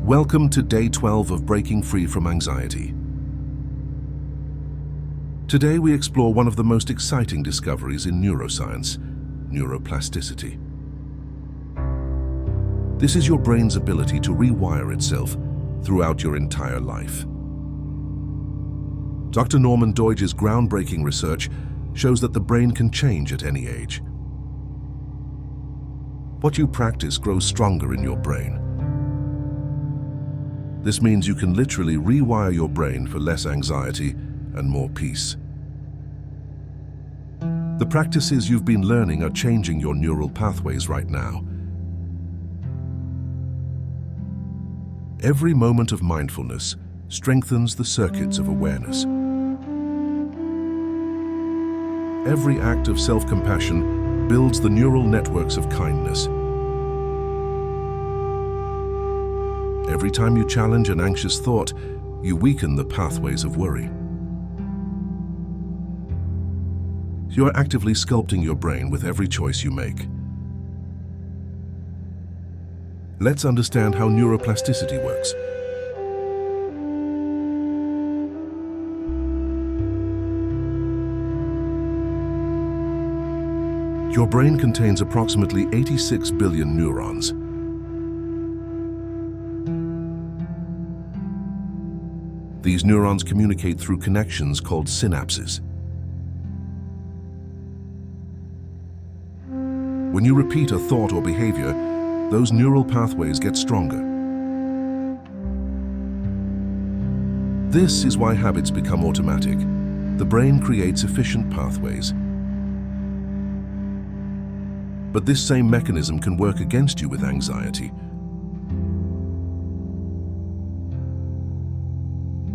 Welcome to day 12 of Breaking Free from Anxiety. Today we explore one of the most exciting discoveries in neuroscience, neuroplasticity. This is your brain's ability to rewire itself throughout your entire life. Dr. Norman Doidge's groundbreaking research shows that the brain can change at any age. What you practice grows stronger in your brain. This means you can literally rewire your brain for less anxiety and more peace. The practices you've been learning are changing your neural pathways right now. Every moment of mindfulness strengthens the circuits of awareness. Every act of self-compassion builds the neural networks of kindness. Every time you challenge an anxious thought, you weaken the pathways of worry. You are actively sculpting your brain with every choice you make. Let's understand how neuroplasticity works. Your brain contains approximately 86 billion neurons. These neurons communicate through connections called synapses. When you repeat a thought or behavior, those neural pathways get stronger. This is why habits become automatic. The brain creates efficient pathways. But this same mechanism can work against you with anxiety.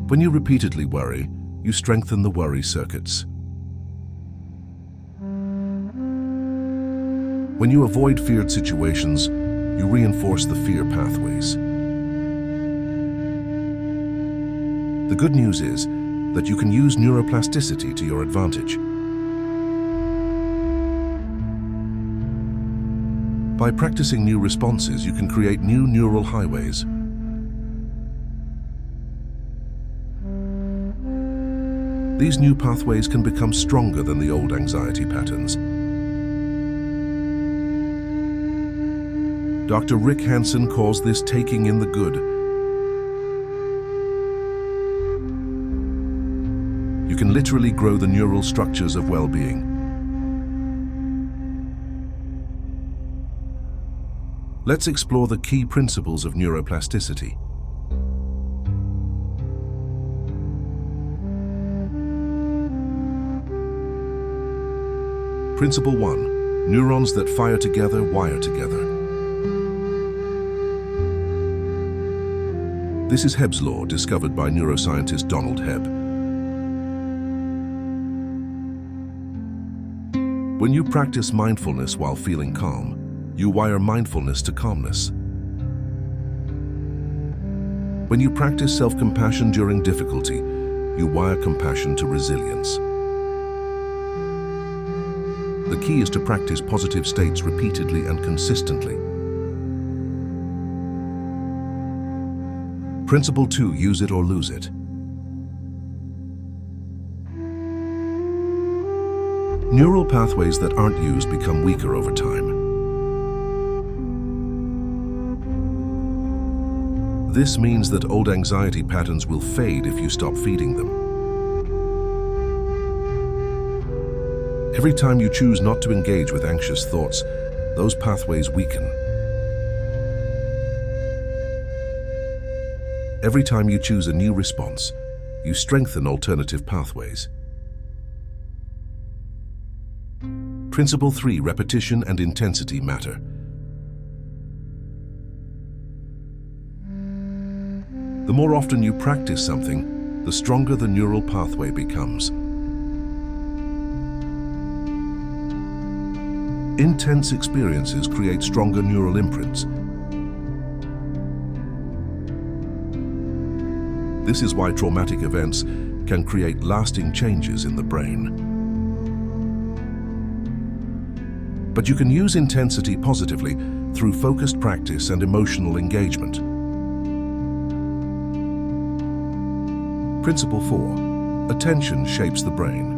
When you repeatedly worry, you strengthen the worry circuits. When you avoid feared situations, you reinforce the fear pathways. The good news is that you can use neuroplasticity to your advantage. By practicing new responses, you can create new neural highways. These new pathways can become stronger than the old anxiety patterns. Dr. Rick Hanson calls this taking in the good. You can literally grow the neural structures of well-being. Let's explore the key principles of neuroplasticity. Principle 1. Neurons that fire together wire together. This is Hebb's law, discovered by neuroscientist Donald Hebb. When you practice mindfulness while feeling calm, you wire mindfulness to calmness. When you practice self-compassion during difficulty, you wire compassion to resilience. The key is to practice positive states repeatedly and consistently. Principle 2. Use it or lose it. Neural pathways that aren't used become weaker over time. This means that old anxiety patterns will fade if you stop feeding them. Every time you choose not to engage with anxious thoughts, those pathways weaken. Every time you choose a new response, you strengthen alternative pathways. Principle 3. Repetition and intensity matter. The more often you practice something, the stronger the neural pathway becomes. Intense experiences create stronger neural imprints. This is why traumatic events can create lasting changes in the brain. But you can use intensity positively through focused practice and emotional engagement. Principle 4. Attention shapes the brain.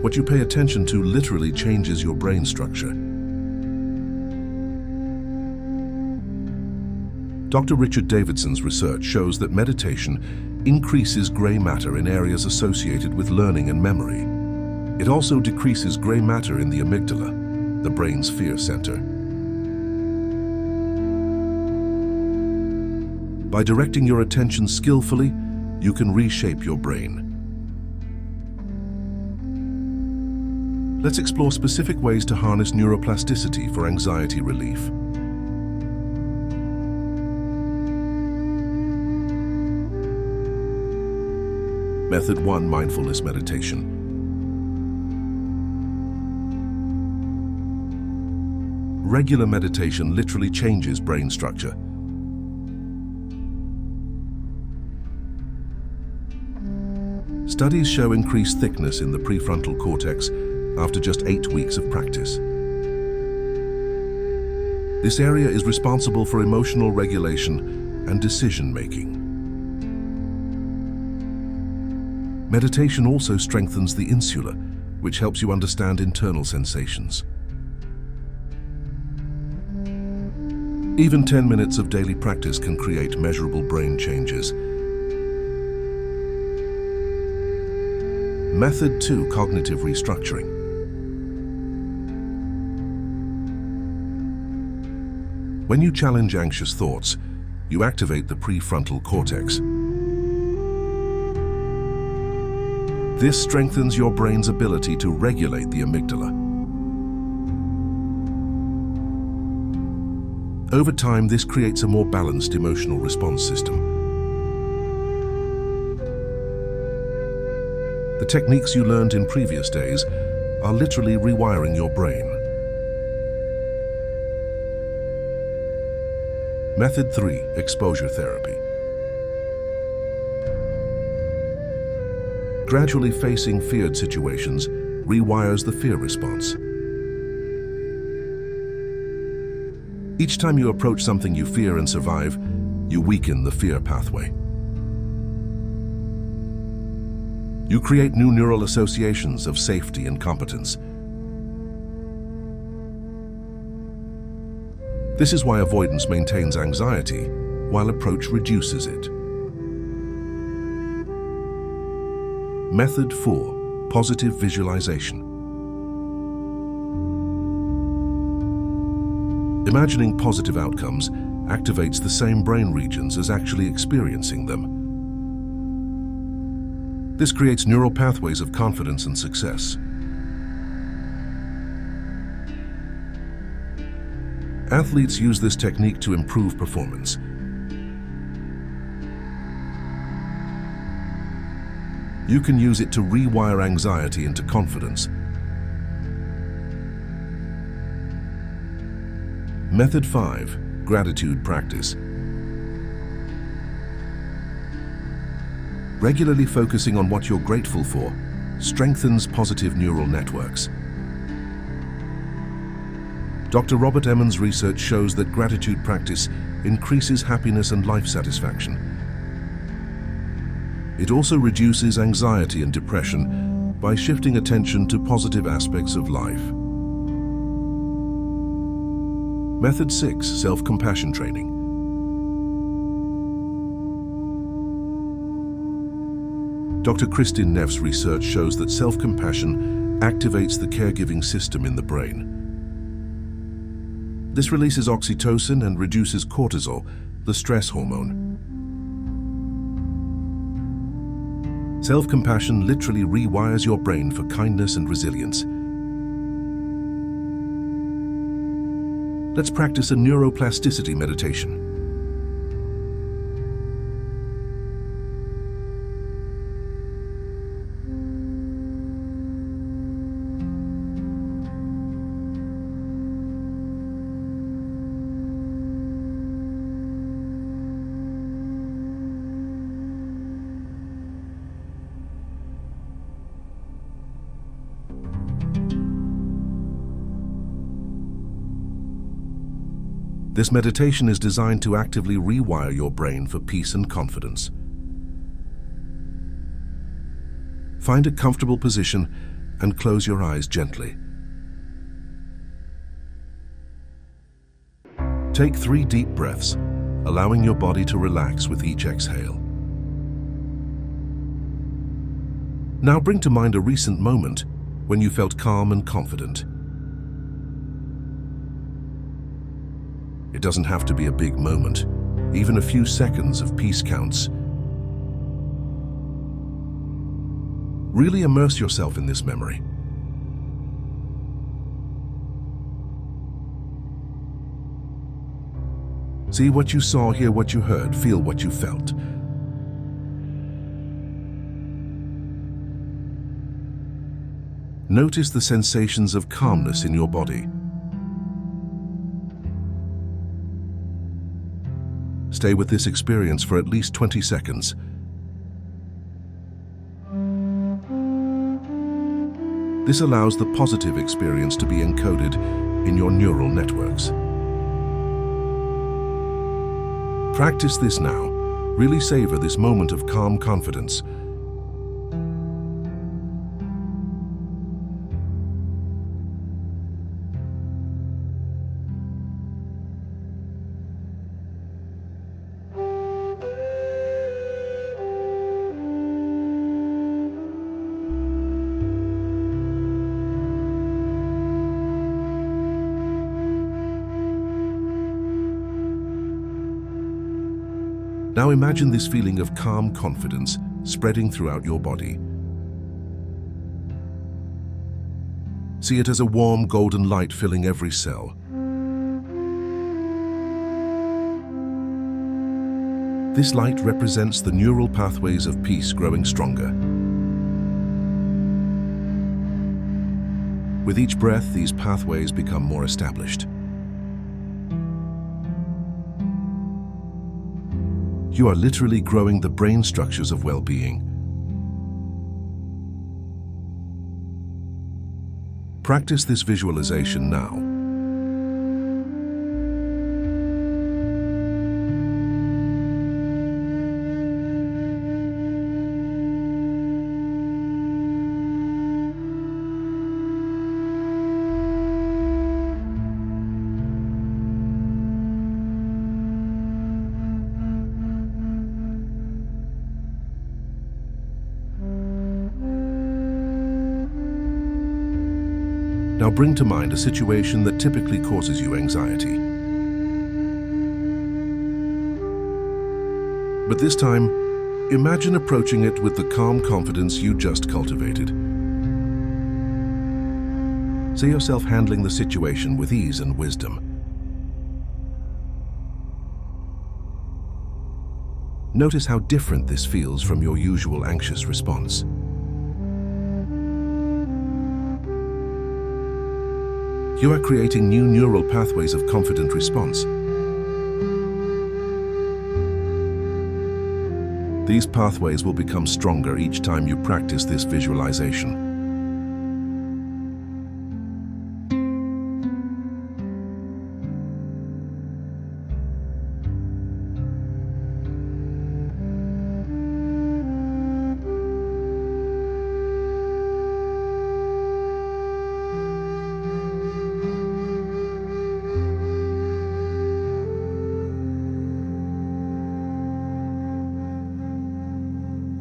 What you pay attention to literally changes your brain structure. Dr. Richard Davidson's research shows that meditation increases gray matter in areas associated with learning and memory. It also decreases gray matter in the amygdala, the brain's fear center. By directing your attention skillfully, you can reshape your brain. Let's explore specific ways to harness neuroplasticity for anxiety relief. Method 1. Mindfulness meditation. Regular meditation literally changes brain structure. Studies show increased thickness in the prefrontal cortex after just 8 weeks of practice. This area is responsible for emotional regulation and decision-making. Meditation also strengthens the insula, which helps you understand internal sensations. Even 10 minutes of daily practice can create measurable brain changes. Method 2. Cognitive restructuring. When you challenge anxious thoughts, you activate the prefrontal cortex. This strengthens your brain's ability to regulate the amygdala. Over time, this creates a more balanced emotional response system. The techniques you learned in previous days are literally rewiring your brain. Method 3. Exposure therapy. Gradually facing feared situations rewires the fear response. Each time you approach something you fear and survive, you weaken the fear pathway. You create new neural associations of safety and competence. This is why avoidance maintains anxiety, while approach reduces it. Method 4. Positive visualization. Imagining positive outcomes activates the same brain regions as actually experiencing them. This creates neural pathways of confidence and success. Athletes use this technique to improve performance. You can use it to rewire anxiety into confidence. Method 5. Gratitude practice. Regularly focusing on what you're grateful for strengthens positive neural networks. Dr. Robert Emmons' research shows that gratitude practice increases happiness and life satisfaction. It also reduces anxiety and depression by shifting attention to positive aspects of life. Method 6. Self-compassion training. Dr. Kristin Neff's research shows that self-compassion activates the caregiving system in the brain. This releases oxytocin and reduces cortisol, the stress hormone. Self-compassion literally rewires your brain for kindness and resilience. Let's practice a neuroplasticity meditation. This meditation is designed to actively rewire your brain for peace and confidence. Find a comfortable position and close your eyes gently. Take 3 deep breaths, allowing your body to relax with each exhale. Now bring to mind a recent moment when you felt calm and confident. It doesn't have to be a big moment. Even a few seconds of peace counts. Really immerse yourself in this memory. See what you saw, hear what you heard, feel what you felt. Notice the sensations of calmness in your body. Stay with this experience for at least 20 seconds. This allows the positive experience to be encoded in your neural networks. Practice this now. Really savor this moment of calm confidence. Now imagine this feeling of calm confidence spreading throughout your body. See it as a warm golden light filling every cell. This light represents the neural pathways of peace growing stronger. With each breath, these pathways become more established. You are literally growing the brain structures of well-being. Practice this visualization now. Now bring to mind a situation that typically causes you anxiety. But this time, imagine approaching it with the calm confidence you just cultivated. See yourself handling the situation with ease and wisdom. Notice how different this feels from your usual anxious response. You are creating new neural pathways of confident response. These pathways will become stronger each time you practice this visualization.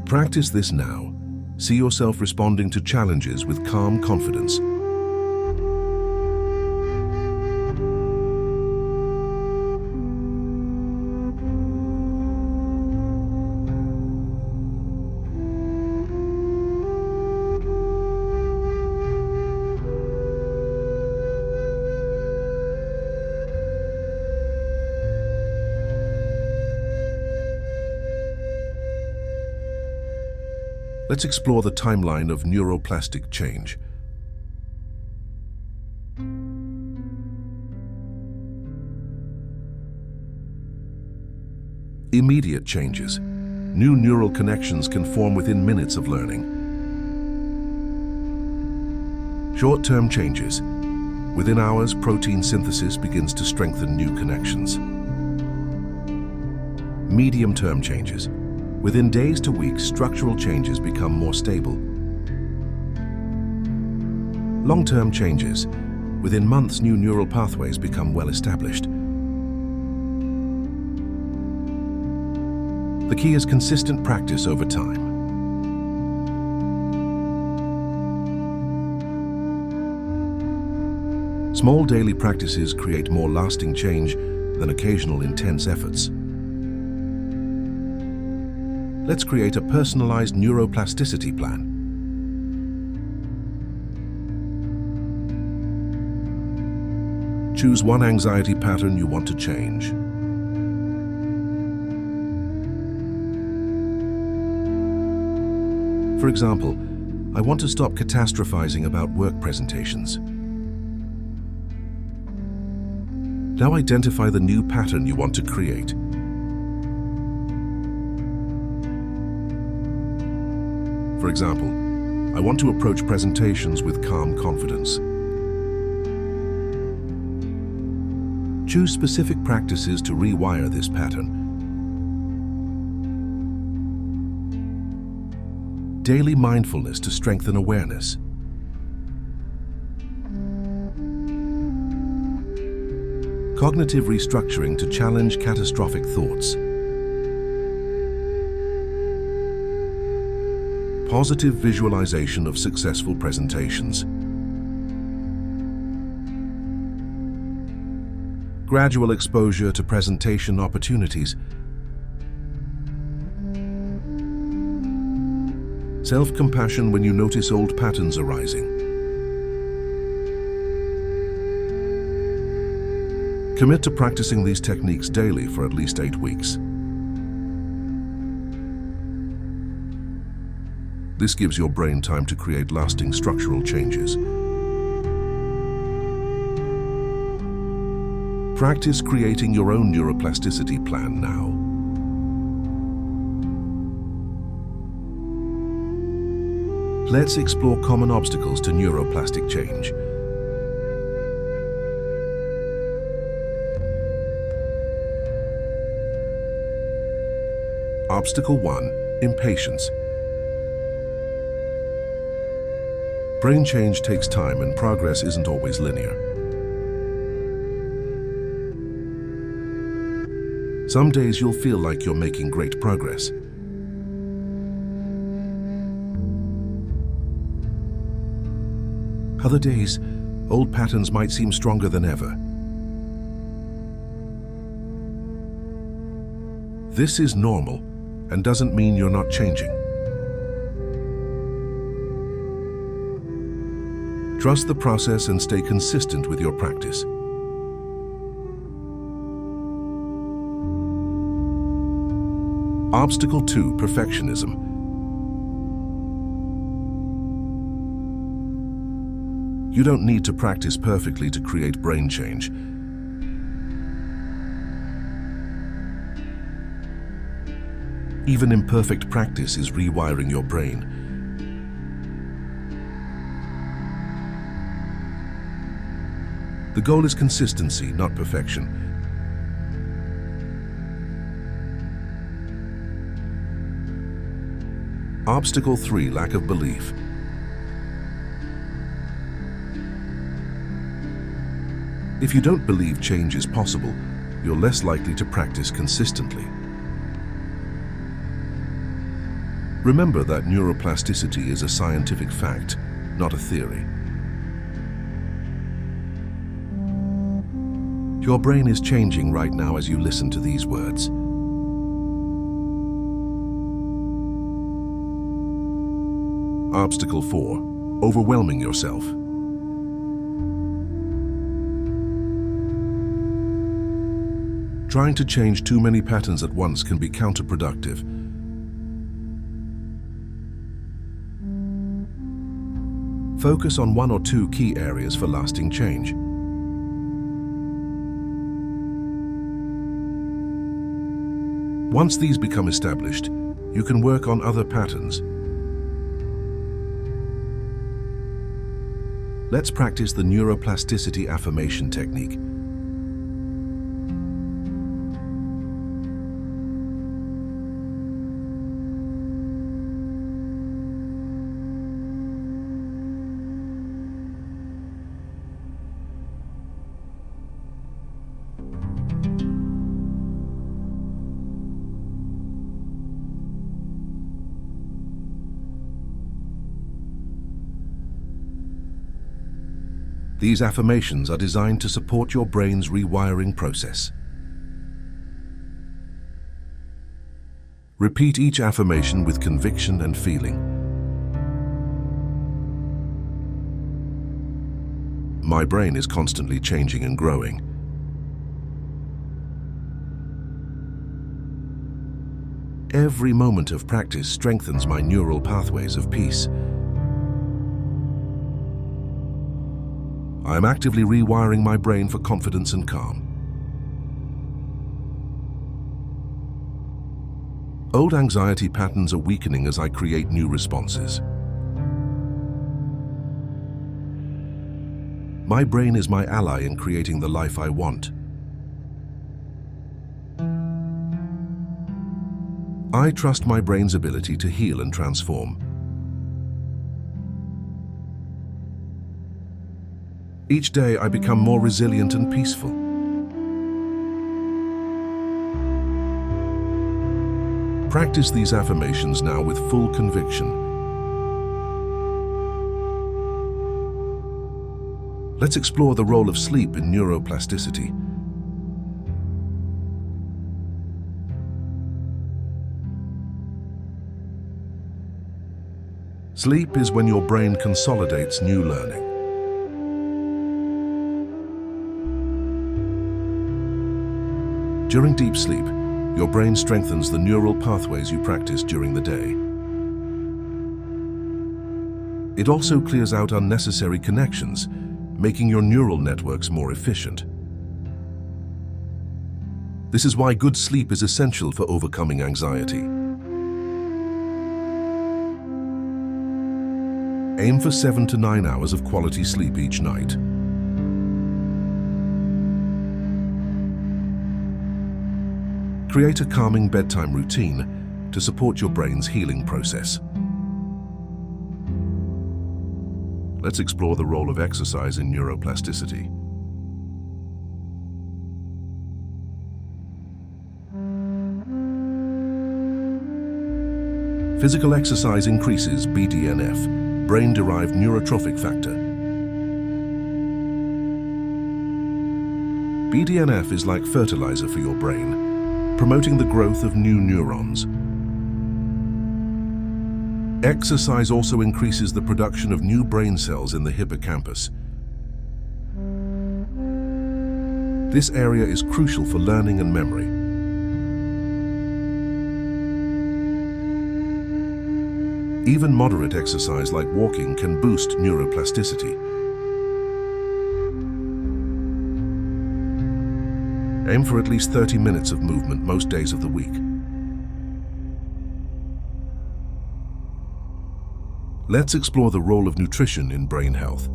Practice this now. See yourself responding to challenges with calm confidence. Let's explore the timeline of neuroplastic change. Immediate changes. New neural connections can form within minutes of learning. Short-term changes. Within hours, protein synthesis begins to strengthen new connections. Medium-term changes. Within days to weeks, structural changes become more stable. Long-term changes. Within months, new neural pathways become well established. The key is consistent practice over time. Small daily practices create more lasting change than occasional intense efforts. Let's create a personalized neuroplasticity plan. Choose one anxiety pattern you want to change. For example, I want to stop catastrophizing about work presentations. Now identify the new pattern you want to create. For example, I want to approach presentations with calm confidence. Choose specific practices to rewire this pattern. Daily mindfulness to strengthen awareness. Cognitive restructuring to challenge catastrophic thoughts. Positive visualization of successful presentations. Gradual exposure to presentation opportunities. Self-compassion when you notice old patterns arising. Commit to practicing these techniques daily for at least 8 weeks. This gives your brain time to create lasting structural changes. Practice creating your own neuroplasticity plan now. Let's explore common obstacles to neuroplastic change. Obstacle 1. Impatience. Brain change takes time and progress isn't always linear. Some days you'll feel like you're making great progress. Other days, old patterns might seem stronger than ever. This is normal and doesn't mean you're not changing. Trust the process and stay consistent with your practice. Obstacle 2. Perfectionism. You don't need to practice perfectly to create brain change. Even imperfect practice is rewiring your brain. The goal is consistency, not perfection. Obstacle 3. Lack of belief. If you don't believe change is possible, you're less likely to practice consistently. Remember that neuroplasticity is a scientific fact, not a theory. Your brain is changing right now as you listen to these words. Obstacle 4. Overwhelming yourself. Trying to change too many patterns at once can be counterproductive. Focus on 1 or 2 key areas for lasting change. Once these become established, you can work on other patterns. Let's practice the neuroplasticity affirmation technique. These affirmations are designed to support your brain's rewiring process. Repeat each affirmation with conviction and feeling. My brain is constantly changing and growing. Every moment of practice strengthens my neural pathways of peace. I am actively rewiring my brain for confidence and calm. Old anxiety patterns are weakening as I create new responses. My brain is my ally in creating the life I want. I trust my brain's ability to heal and transform. Each day I become more resilient and peaceful. Practice these affirmations now with full conviction. Let's explore the role of sleep in neuroplasticity. Sleep is when your brain consolidates new learning. During deep sleep, your brain strengthens the neural pathways you practice during the day. It also clears out unnecessary connections, making your neural networks more efficient. This is why good sleep is essential for overcoming anxiety. Aim for 7 to 9 hours of quality sleep each night. Create a calming bedtime routine to support your brain's healing process. Let's explore the role of exercise in neuroplasticity. Physical exercise increases BDNF, brain-derived neurotrophic factor. BDNF is like fertilizer for your brain, promoting the growth of new neurons. Exercise also increases the production of new brain cells in the hippocampus. This area is crucial for learning and memory. Even moderate exercise like walking can boost neuroplasticity. Aim for at least 30 minutes of movement most days of the week. Let's explore the role of nutrition in brain health.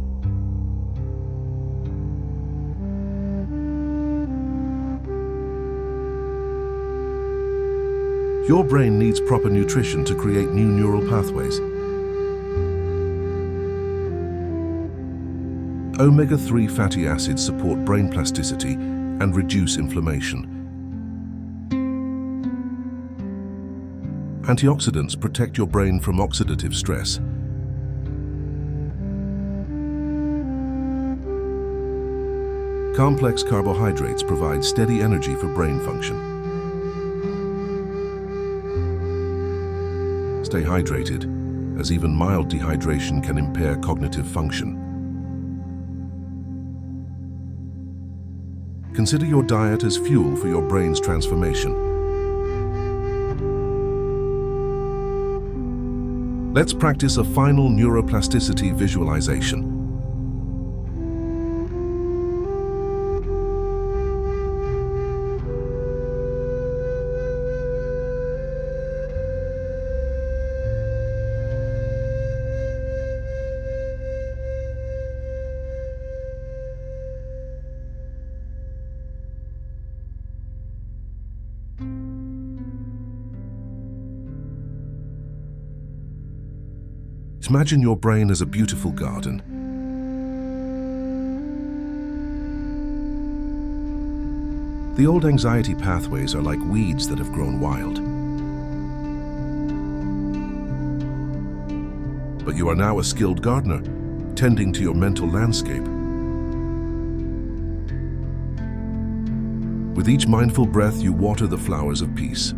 Your brain needs proper nutrition to create new neural pathways. Omega-3 fatty acids support brain plasticity and reduce inflammation. Antioxidants protect your brain from oxidative stress. Complex carbohydrates provide steady energy for brain function. Stay hydrated, as even mild dehydration can impair cognitive function. Consider your diet as fuel for your brain's transformation. Let's practice a final neuroplasticity visualization. Imagine your brain as a beautiful garden. The old anxiety pathways are like weeds that have grown wild. But you are now a skilled gardener, tending to your mental landscape. With each mindful breath, you water the flowers of peace.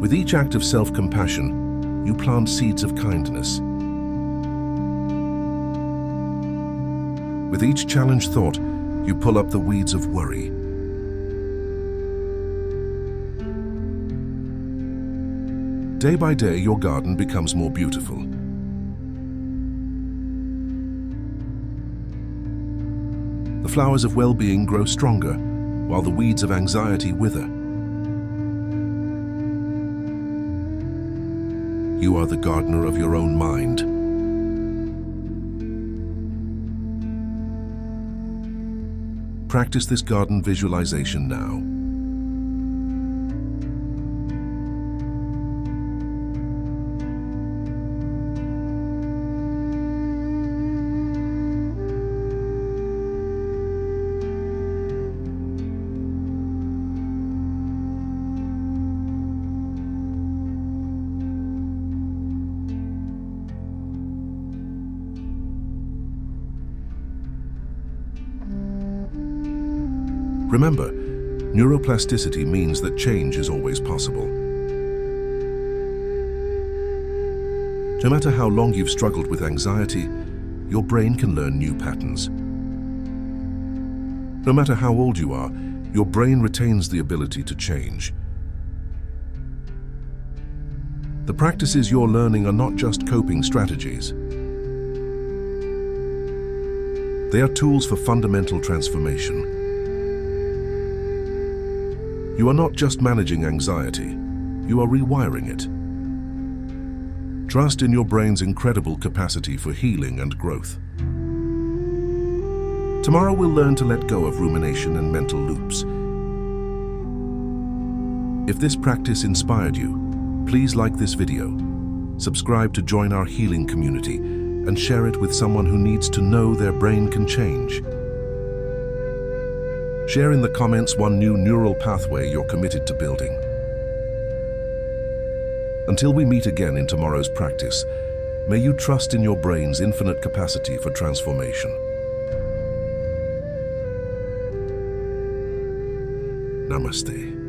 With each act of self-compassion, you plant seeds of kindness. With each challenged thought, you pull up the weeds of worry. Day by day, your garden becomes more beautiful. The flowers of well-being grow stronger, while the weeds of anxiety wither. You are the gardener of your own mind. Practice this garden visualization now. Remember, neuroplasticity means that change is always possible. No matter how long you've struggled with anxiety, your brain can learn new patterns. No matter how old you are, your brain retains the ability to change. The practices you're learning are not just coping strategies. They are tools for fundamental transformation. You are not just managing anxiety, you are rewiring it. Trust in your brain's incredible capacity for healing and growth. Tomorrow we'll learn to let go of rumination and mental loops. If this practice inspired you, please like this video, subscribe to join our healing community, and share it with someone who needs to know their brain can change. Share in the comments one new neural pathway you're committed to building. Until we meet again in tomorrow's practice, may you trust in your brain's infinite capacity for transformation. Namaste.